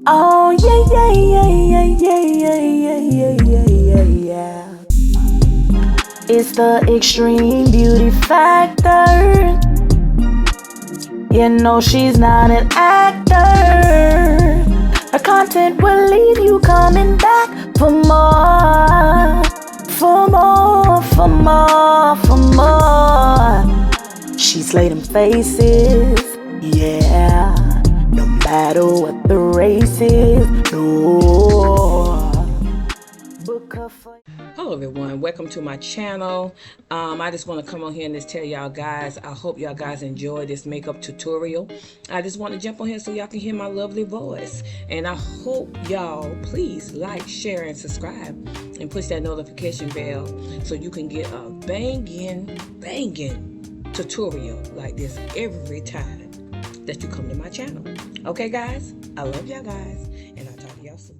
Oh yeah, yeah, yeah, yeah, yeah, yeah, yeah, yeah, yeah, yeah, yeah. It's the extreme beauty factor. You know she's not an actor. Her content will leave you coming back for more, for more, for more, for more. She slayed them faces, yeah. No matter what the race is, no. Book her for. Hello everyone, welcome to my channel. I just want to come on here and just tell y'all guys, I hope y'all guys enjoy this makeup tutorial. I just want to jump on here so y'all can hear my lovely voice, and I hope y'all please like, share, and subscribe, and push that notification bell so you can get a banging tutorial like this every time that you come to my channel. Okay guys, I love y'all guys, and I'll talk to y'all soon.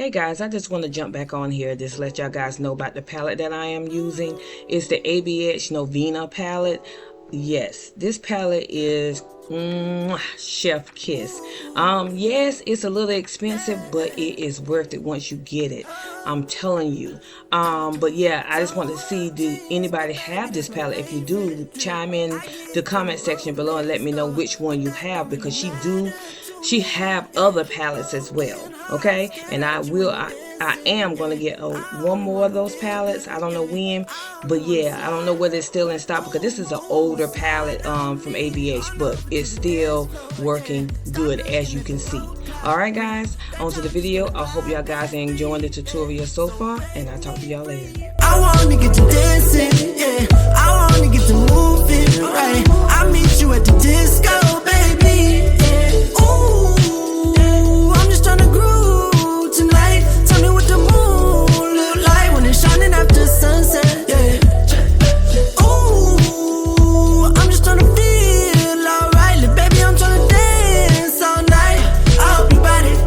Hey guys, I just want to jump back on here, just let y'all guys know about the palette that I am using. It's the ABH Norvina palette. Yes, this palette is chef kiss. Yes, it's a little expensive, but it is worth it once you get it. I'm telling you. But yeah, I just want to see, do anybody have this palette? If you do, chime in the comment section below and let me know which one you have, because she have other palettes as well. Okay, and I am going to get one more of those palettes. I don't know when, but yeah, I don't know whether it's still in stock, because this is an older palette from ABH, but it's still working good, as you can see. Alright guys, on to the video. I hope y'all guys are enjoying the tutorial so far, and I'll talk to y'all later. I wanna get to dancing, yeah. I wanna get to moving, right. I meet you at the disco, baby, yeah. Ooh, I'm just tryna groove tonight. Tell me what the moon look like when it's shining after sunset, yeah. Ooh, I'm just tryna feel alright, little baby, I'm tryna dance all night. I hope you got it,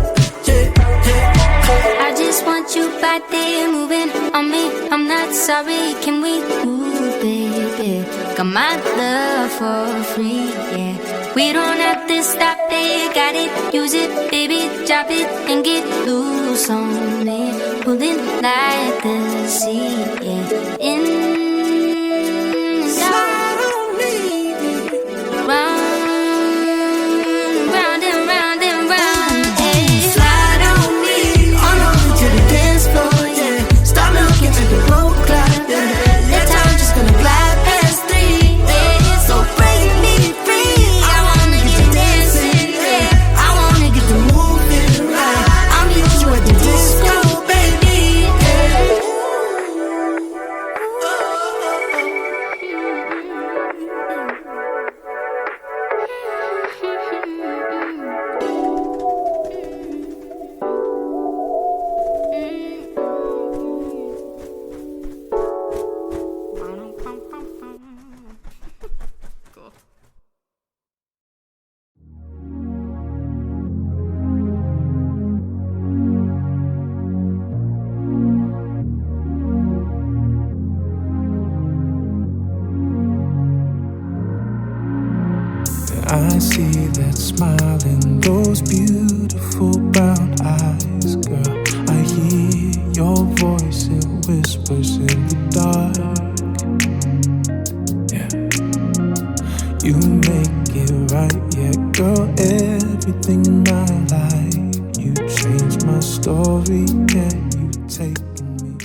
yeah, yeah. I just want you back there moving on me. I'm not sorry, can we move, baby? Got my love for free, yeah. We don't have to stop there, got it, use it, baby, drop it and get loose on me. Pulling like the sea, yeah. In and out, round and round and round, hey. Slide on me, on over to the dance floor, yeah. Stop looking at the road clock, yeah. That time just gonna glide past 3, yeah. So break me free. I wanna get to dancing, yeah. I wanna get to moving, right. I'm used to at the disco, baby, yeah. I see that smile in those beautiful brown eyes, girl. I hear your voice, it whispers in the dark. Yeah, you make it right, yeah, girl. Everything in my life, you changed my story, yeah. You taken me.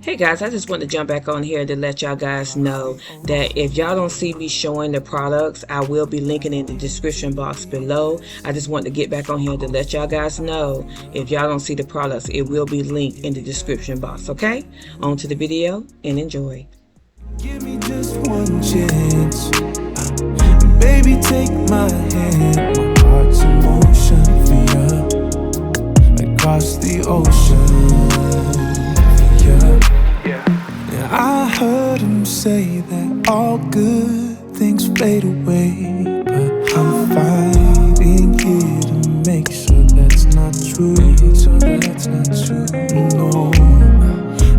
Hey guys, I just want to jump back on here to let y'all guys know that if y'all don't see me showing the products, I will be linking in the description box below. I just want to get back on here to let y'all guys know, if y'all don't see the products, it will be linked in the description box. Okay, on to the video and enjoy. Give me just one chance, baby, take my hand. My heart's in motion for you, across the ocean for you. Yeah, I heard him say that all good things fade away, but I'm fighting here to make sure that's not true. No,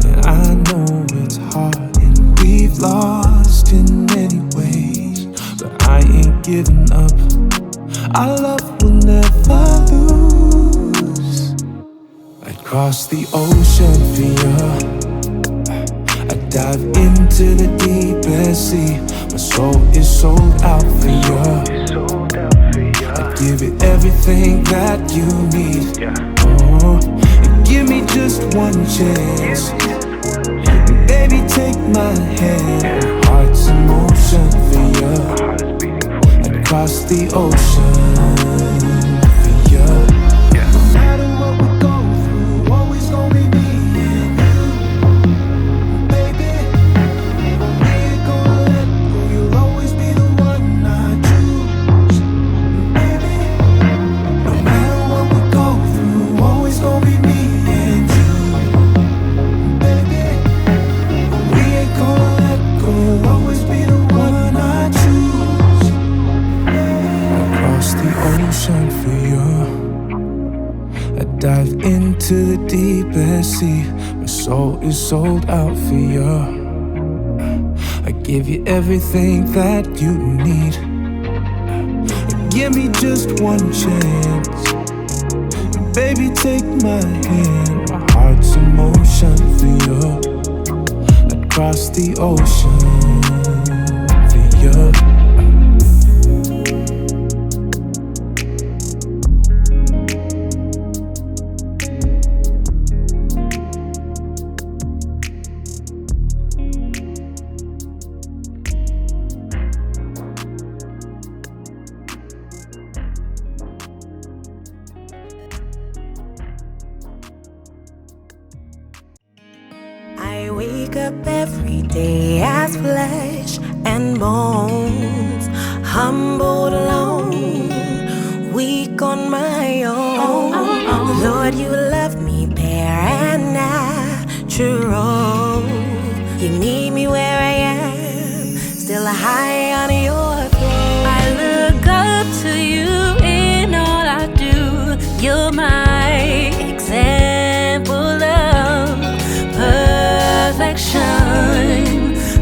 and I know it's hard and we've lost in many ways, but I ain't giving up. Our love will never lose. I'd cross the ocean for you, I'd dive into the deepest sea. My soul is sold out for you. I'd give it everything that you need. Oh, and give me just one chance. Baby, take my hand. Heart's in motion for you. I'd cross the ocean for you. No matter what we go through, always gonna be me and you, baby. We ain't gonna let go. You'll always be the one I choose, baby. No matter what we go through, always gonna be me and you, baby. We ain't gonna let go. You'll always be the one I choose. Across the ocean for you, I dive into the deepest sea. My soul is sold out for you. I give you everything that you need. Give me just one chance. Baby, take my hand. My heart's in motion for you. I'd cross the ocean for you. I wake up every day as flesh and bones, humbled alone, weak on my own. Lord, you love me bare and natural. You meet me where I am, still high on your throne. I look up to you in all I do. You're my example of perfection.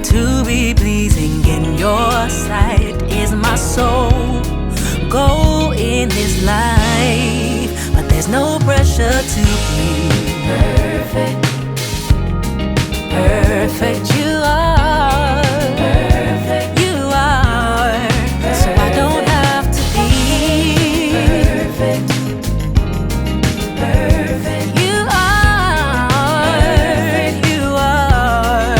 To be pleasing in your sight is my sole goal in this life. But there's no pressure to be perfect. Perfect you are. Perfect you are. So I don't have to be perfect. Perfect you are. You are.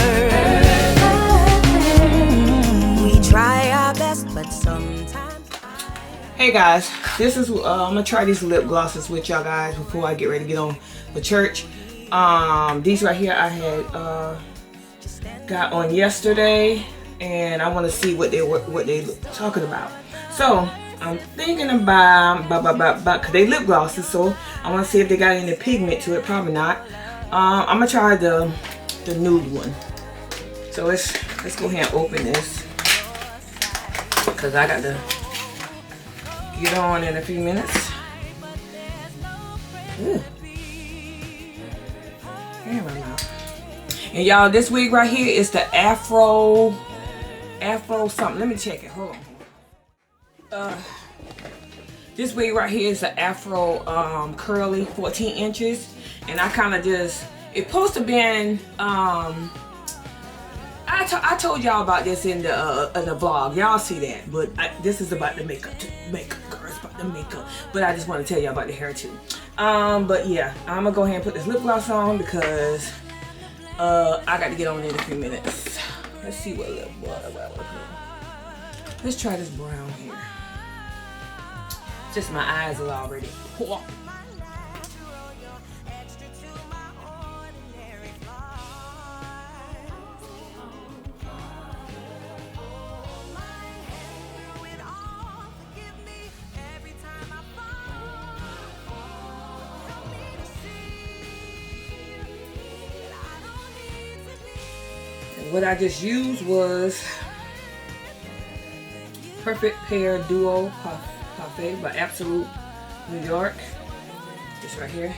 We try our best, but sometimes. Hey guys, this is I'm gonna try these lip glosses with y'all guys before I get ready to get on for church. These right here I had got on yesterday, and I want to see what they talking about. So I'm thinking about cause they lip glosses, so I want to see if they got any pigment to it. Probably not. I'm gonna try the nude one. So let's go ahead and open this, cause I got to get on in a few minutes. Ooh. In my mouth. And y'all, this wig right here is the Afro something. Let me check it. Hold on. This wig right here is the Afro curly 14 inches, and I kind of just, it's supposed to been I told y'all about this in the vlog. Y'all see that, but this is about the makeup. Girl, it's about the makeup. But I just want to tell y'all about the hair too. But yeah, I'm gonna go ahead and put this lip gloss on because I got to get on in a few minutes. Let's see what lip gloss I want to put. Let's try this brown here. Just my eyes are already. What I just used was Perfect Hair Duo Parfait by Absolute New York. This right here.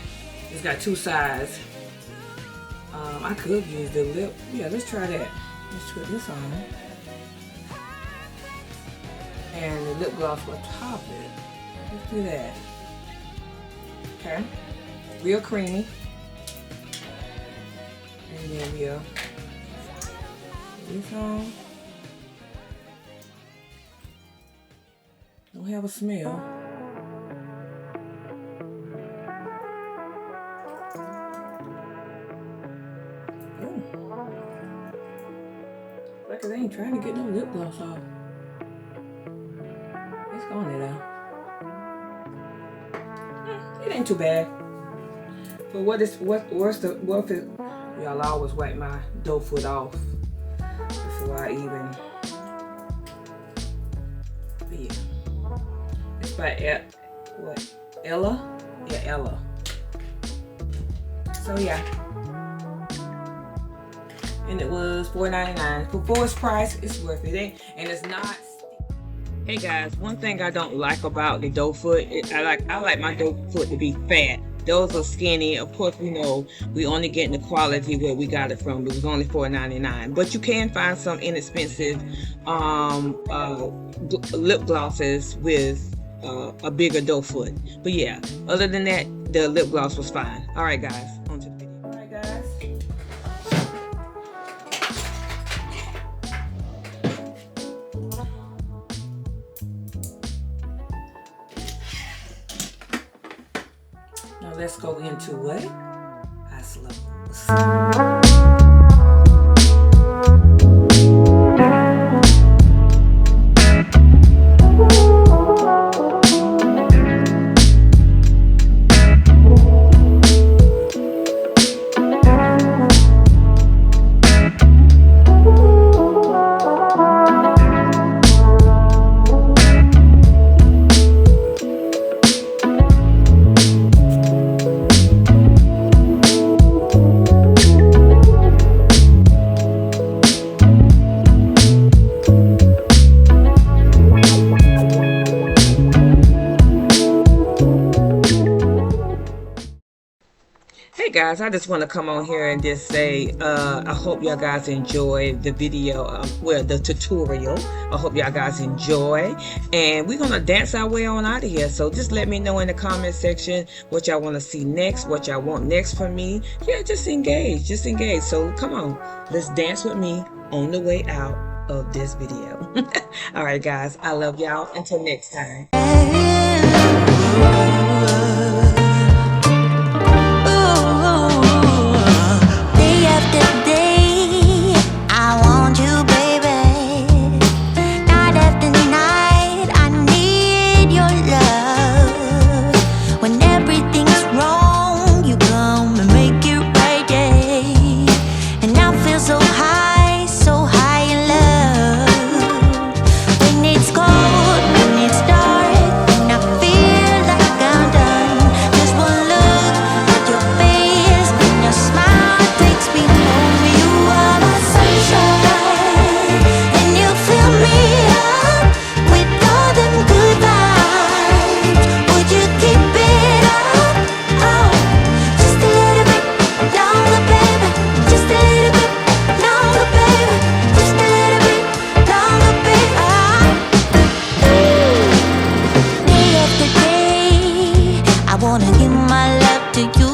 It's got two sides. I could use the lip. Yeah, let's try that. Let's put this on. And the lip gloss will top it. Let's do that. Okay. Real creamy. And then we'll this on. Don't have a smell. Ooh. Like they ain't trying to get no lip gloss off. It's gone there though. It ain't too bad. But what if y'all always wipe my doe foot off before I even. But yeah. It's by Ella? Yeah, Ella. So yeah. And it was $4.99. For its price, it's worth it. And it's not. Hey guys, one thing I don't like about the doe foot, I like my doe foot to be fat. Those are skinny. Of course, we know we only getting the quality where we got it from. It was only $4.99, but you can find some inexpensive lip glosses with a bigger doe foot. But yeah, other than that, the lip gloss was fine. All right, guys, on to the video. All right, guys. Now let's go into what? Eye slows. Hey guys, I just want to come on here and just say I hope y'all guys enjoy the video, well, the tutorial. I hope y'all guys enjoy, and we're gonna dance our way on out of here. So just let me know in the comment section what y'all want to see next, what y'all want next from me. Yeah, just engage. So come on, let's dance with me on the way out of this video. All right guys, I love y'all. Until next time. Wanna give my love to you.